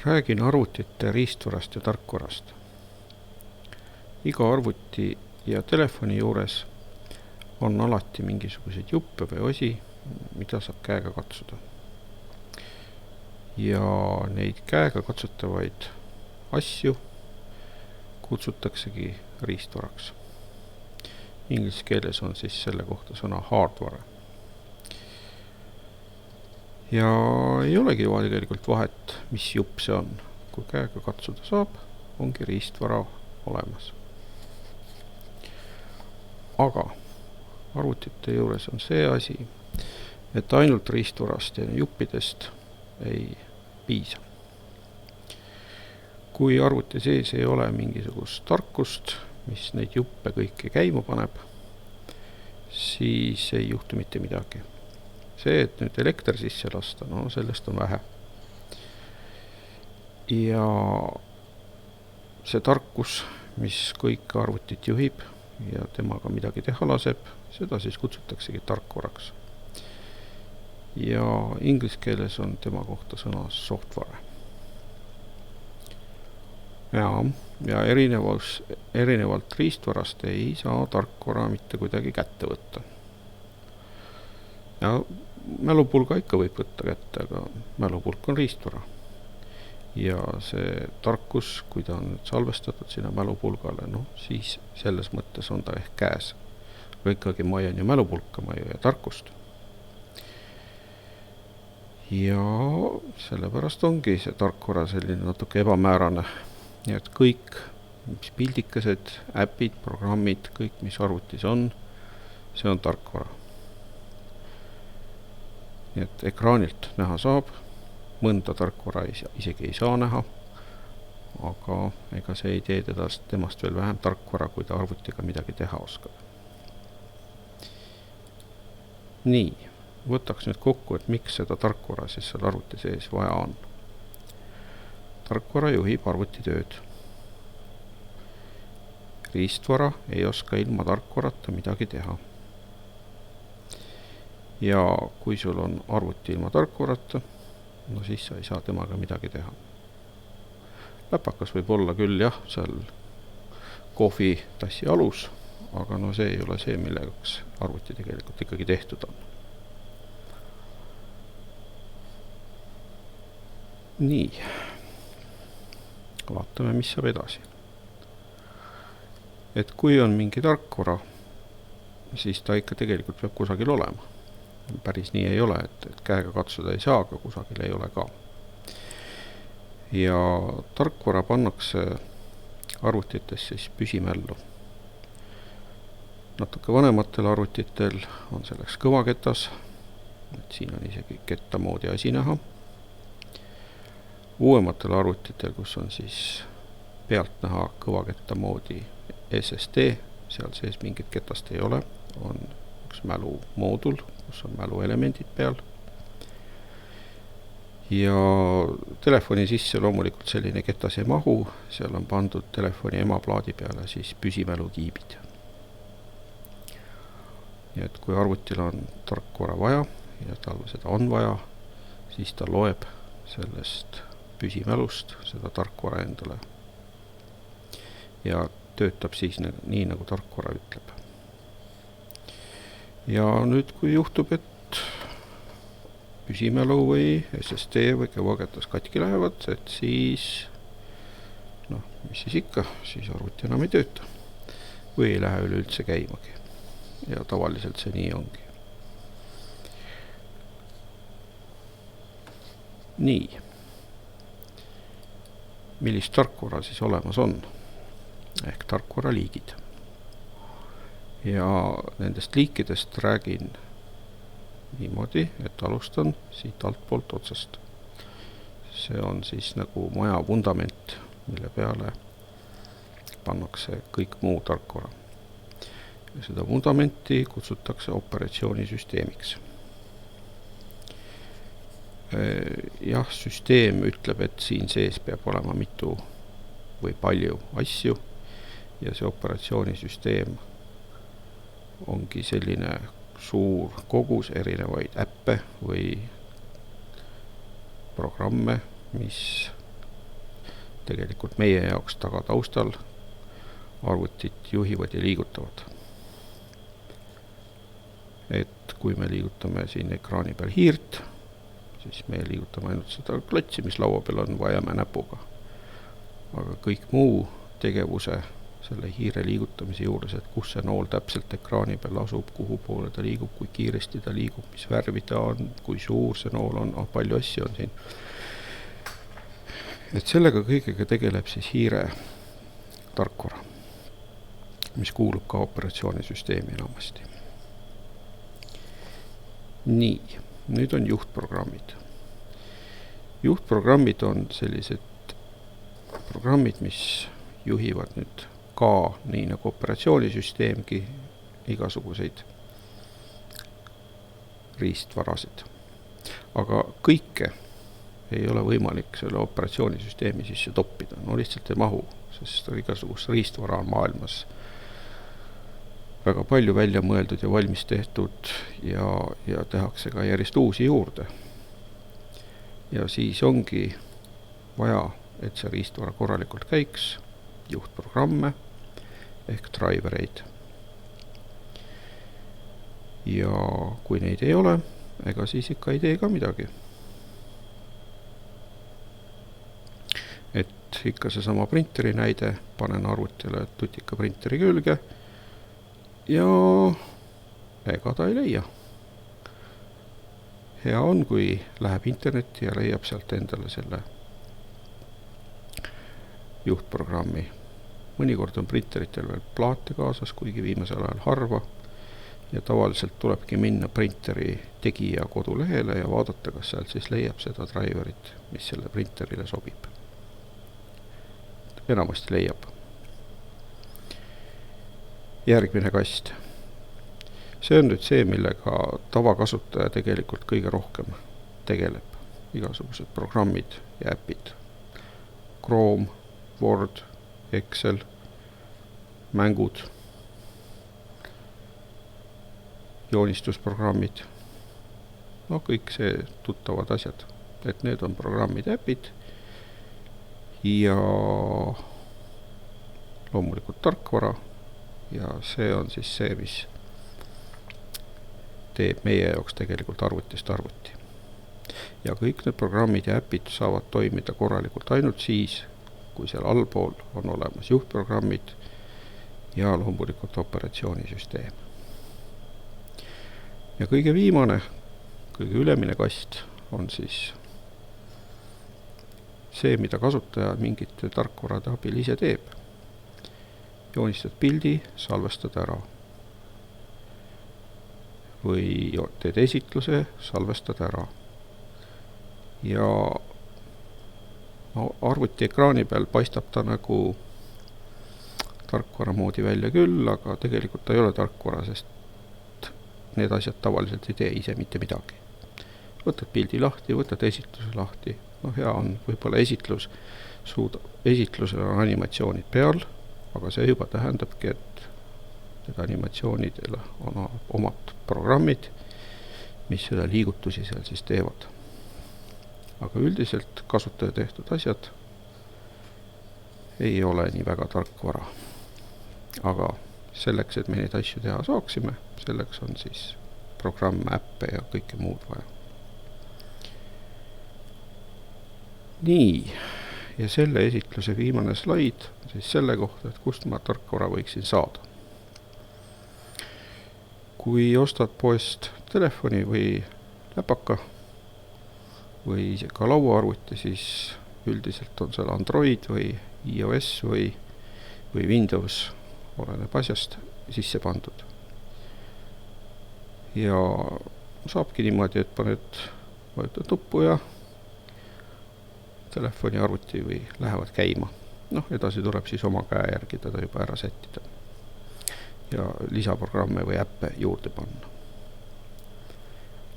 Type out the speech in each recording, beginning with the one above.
Räägin arvutite riistvarast ja tarkvarast. Iga arvuti ja telefoni juures on alati mingisuguseid juppe või osi, mida saab käega katsuda. Ja neid käega katsutavaid asju kutsutaksegi riistvaraks. Inglise keeles on siis selle kohta sõna hardware. Ja ei olegi tegelikult vahet, mis jupp see on. Kui käega katsuda saab, ongi riistvara olemas. Aga arvutite juures on see asi, et ainult riistvarast ja juppidest ei piisa. Kui arvuti sees ei ole mingisugust tarkust, mis neid juppe kõiki käima paneb, siis ei juhtu mitte midagi. See, et nüüd elekter sisse lasta, no sellest on vähe. Ja see tarkus, mis kõik arvutit juhib ja temaga midagi teha laseb, seda siis kutsutaksegi tarkvaraks. Ja inglise keeles on tema kohta sõna software. Ja erinevalt riistvarast ei saa tarkvara mitte kuidagi kätte võtta. Ja mälupulga ikka võib võtta kätte, aga mälupulk on riistvara. Ja see tarkus, kui ta on salvestatud sinna mälupulgale, no siis selles mõttes on ta ehk käes. Aga ikkagi ma jään ju mälupulka, ma jää tarkust. Ja sellepärast ongi see tarkvara selline natuke ebamäärane. Nii et kõik, mis pildikesed, äpid, programmid, kõik, mis arvutis on, see on tarkvara. Nii et ekraanilt näha saab, mõnda tarkvara isegi ei saa näha, aga ega see ei tee temast veel vähem tarkvara, kui ta arvutiga midagi teha oskab. Nii, võtaks nüüd kokku, et miks seda tarkvara siis seal arvuti sees vaja on. Tarkvara juhib arvutitööd. Riistvara ei oska ilma tarkvarata midagi teha. Ja kui sul on arvuti ilma tarkvarata, no siis sa ei saa temaga midagi teha. Läpakas võib olla küll jah, seal kohvitassi alus, aga no see ei ole see, milleks arvuti tegelikult ikkagi tehtud on. Nii, vaatame, mis saab edasi. Et kui on mingi tarkvara, siis ta ikka tegelikult peab kusagil olema. Päris nii ei ole, et käega katsuda ei saa, aga kusagil ei ole ka. Ja tarkvara pannakse arvutites siis püsimällu. Natuke vanematel arvutitel on selleks kõvaketas, et siin on isegi ketta moodi asi näha. Uuematel arvutitel, kus on siis pealt näha kõvaketta moodi SSD, seal sees mingit ketast ei ole, on üks mälumoodul, kus on mäluelemendid peal. Ja telefoni sisse loomulikult selline ketas ei mahu, seal on pandud telefoni emaplaadi peale siis püsimälukiibid. Nii et kui arvutil on tarkvara vaja ja tal seda on vaja, siis ta loeb sellest püsimälust seda tarkvara endale ja töötab siis nii, nagu tarkvara ütleb. Ja nüüd, kui juhtub, et püsimälu või SSD või kõvaketas katki lähevad, et siis, mis siis ikka, siis arvuti enam ei tööta või ei lähe üleüldse käimagi. Ja tavaliselt see nii ongi. Nii. Millist tarkvara siis olemas on? Ehk tarkvara liigid. Ja nendest liikidest räägin niimoodi, et alustan siit altpoolt otsast. See on siis nagu maja vundament, mille peale pannakse kõik muu tarkvara. Ja seda vundamenti kutsutakse operatsioonisüsteemiks. Jah, süsteem ütleb, et siin sees peab olema mitu või palju asju ja see operatsioonisüsteem ongi selline suur kogus erinevaid äppe või programme, mis tegelikult meie jaoks tagataustal arvutit juhivad ja liigutavad. Et kui me liigutame siin ekraani peal hiirt, siis me liigutame ainult seda klotsi, mis laua peal on, vajame näpuga. Aga kõik muu tegevuse selle hiire liigutamise juures, et kus see nool täpselt ekraani peal asub, kuhu poole ta liigub, kui kiiresti ta liigub, mis värvi ta on, kui suur see nool on, palju asju on siin. Et sellega kõigega tegeleb siis hiire tarkvara, mis kuulub ka operatsioonisüsteemi enamasti. Nii, nüüd on juhtprogrammid. Juhtprogrammid on sellised programmid, mis juhivad nüüd ka, nii nagu operatsioonisüsteemgi, igasuguseid riistvarasid. Aga kõike ei ole võimalik selle operatsioonisüsteemi sisse toppida. No lihtsalt ei mahu, sest igasugust riistvara on maailmas väga palju välja mõeldud ja valmis tehtud ja tehakse ka järjest uusi juurde. Ja siis ongi vaja, et see riistvara korralikult käiks, juhtprogramme ehk drivereid. Ja kui neid ei ole, ega siis ikka ei tee ka midagi. Et ikka seesama printeri näide, panen arvutile tutika printeri külge ja ega ta ei leia. Hea on, kui läheb internetti ja leiab sealt endale selle juhtprogrammi. Mõnikord on printeritel veel plaate kaasas, kuigi viimasel ajal harva, ja tavaliselt tulebki minna printeri tegija kodulehele ja vaadata, kas sealt siis leiab seda driverit, mis selle printerile sobib. Enamasti leiab. Järgmine kast. See on nüüd see, millega tavakasutaja tegelikult kõige rohkem tegeleb. Igasugused programmid ja äpid. Chrome, Word, Excel, mängud, joonistusprogrammid. No kõik see tuttavad asjad. Et need on programmid ja äpid ja loomulikult tarkvara. Ja see on siis see, mis teeb meie jaoks tegelikult arvutist arvuti. Ja kõik need programmid ja äpid saavad toimida korralikult ainult siis, kui seal allpool on olemas juhtprogrammid ja loomulikult operatsioonisüsteem. Ja kõige viimane, kõige ülemine kast on siis see, mida kasutaja mingite tarkvarade abil ise teeb. Joonistad pildi, salvestad ära. Või teed esitluse, salvestad ära. Ja arvuti ekraani peal paistab ta nagu tarkvara moodi välja küll, aga tegelikult ta ei ole tarkvara, sest need asjad tavaliselt ei tee ise mitte midagi. Võtad pildi lahti, võtad esitluse lahti. No hea on, võib-olla esitlusel on animatsioonid peal, aga see juba tähendabki, et need animatsioonidele on omad programmid, mis selle liigutusi seal siis teevad. Aga üldiselt kasutaja tehtud asjad ei ole nii väga tarkvara. Aga selleks, et me neid asju teha saaksime, selleks on siis programm, äppe ja kõike muud vaja. Nii, ja selle esitluse viimane slaid siis selle kohta, et kust ma tarkvara võiksin saada. Kui ostad poest telefoni või läpaka või ka lauaarvuti, siis üldiselt on seal Android või iOS või Windows, oleneb asjast, sisse pandud. Ja saabki niimoodi, et vajutad nuppu ja telefoni arvuti või lähevad käima. Edasi tuleb siis oma käe järgi teda juba ära sättida ja lisaprogramme või äppe juurde panna.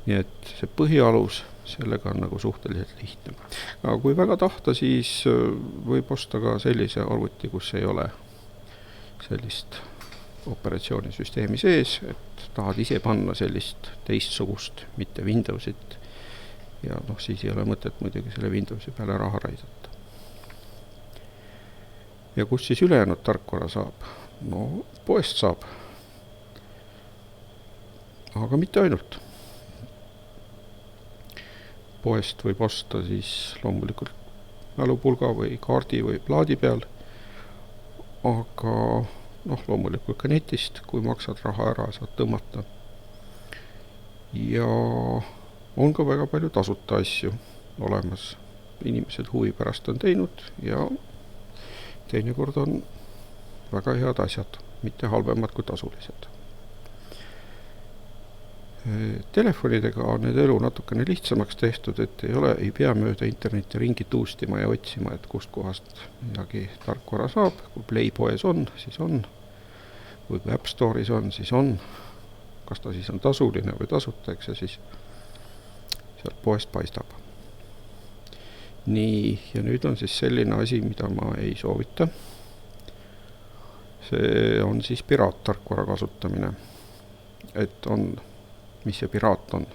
Nii et see põhialus, sellega on nagu suhteliselt lihtne. Aga kui väga tahta, siis võib osta ka sellise arvuti, kus ei ole sellist operatsioonisüsteemi sees, et tahad ise panna sellist teistsugust, mitte Windowsit. Ja siis ei ole mõtet muidugi selle Windowsi peale raha raisata. ja kus siis ülejäänud tarkvara saab? No poest saab. Aga mitte ainult. Poest võib osta siis loomulikult mälupulga või kaardi või plaadi peal, aga loomulikult ka netist, kui maksad raha ära, saad tõmmata. Ja on ka väga palju tasuta asju olemas. Inimesed huvi pärast on teinud ja teinekord on väga head asjad, mitte halvemad kui tasulised. Telefonidega on need elu natukene lihtsamaks tehtud, et ei pea mööda interneti ringi tuustima ja otsima, et kust kohast midagi tarkvara saab. Kui Play poes on, siis on. Kui App Store'is on, siis on. Kas ta siis on tasuline või tasuta, eks ja siis sealt poest paistab. Nii, ja nüüd on siis selline asi, mida ma ei soovita. See on siis piraattarkvara kasutamine. Et on, mis see piraat on?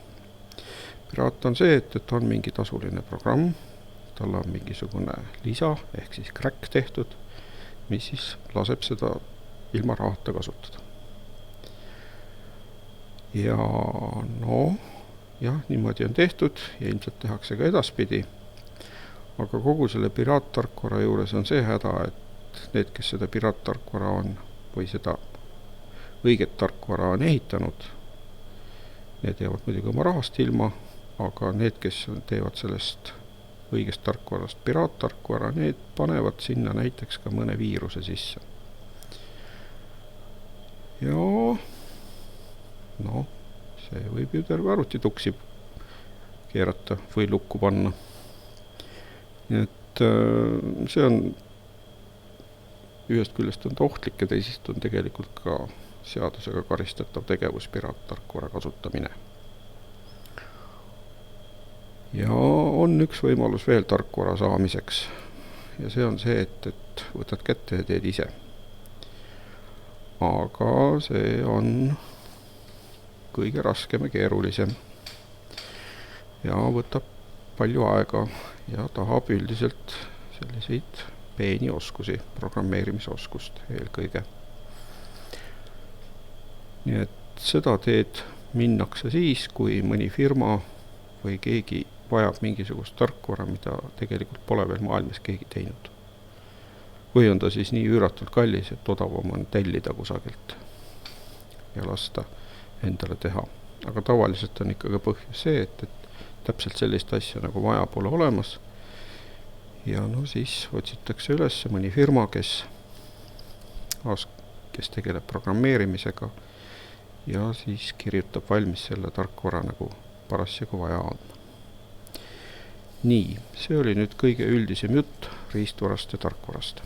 Piraat on see, et on mingi tasuline programm, tal on mingisugune lisa, ehk siis crack tehtud, mis siis laseb seda ilma rahata kasutada. Ja niimoodi on tehtud ja ilmselt tehakse ka edaspidi. Aga kogu selle piraattarkvara juures on see häda, et need, kes seda piraattarkvara on või seda õiget tarkvara on ehitanud, need jäävad muidugi oma rahast ilma, aga need, kes teevad sellest õigest tarkvarast piraattarkvara, need panevad sinna näiteks ka mõne viiruse sisse. Ja see võib ju terve arvuti tuksi keerata või lukku panna. Nii et see on ühest küljest on ohtlik ja teisest on tegelikult ka seadusega karistatav tegevus piraattarkvara kasutamine. Ja on üks võimalus veel tarkvara saamiseks ja see on see, et võtad kätte ja teed ise. Aga see on kõige raskem ja keerulisem ja võtab palju aega ja tahab üldiselt selliseid peeni oskusi, programmeerimisoskust eelkõige. Nii et seda teed minnakse siis, kui mõni firma või keegi vajab mingisugust tarkvara, mida tegelikult pole veel maailmas keegi teinud. Või on ta siis nii üüratult kallis, et odavam on tellida kusagilt ja lasta endale teha. Aga tavaliselt on ikkagi põhjus see, et täpselt sellist asja nagu vaja pole olemas. Ja siis otsitakse üles mõni firma, kes tegeleb programmeerimisega ja siis kirjutab valmis selle tarkvara nagu parasjagu vaja on. Nii, see oli nüüd kõige üldisem jutt riistvarast ja tarkvarast.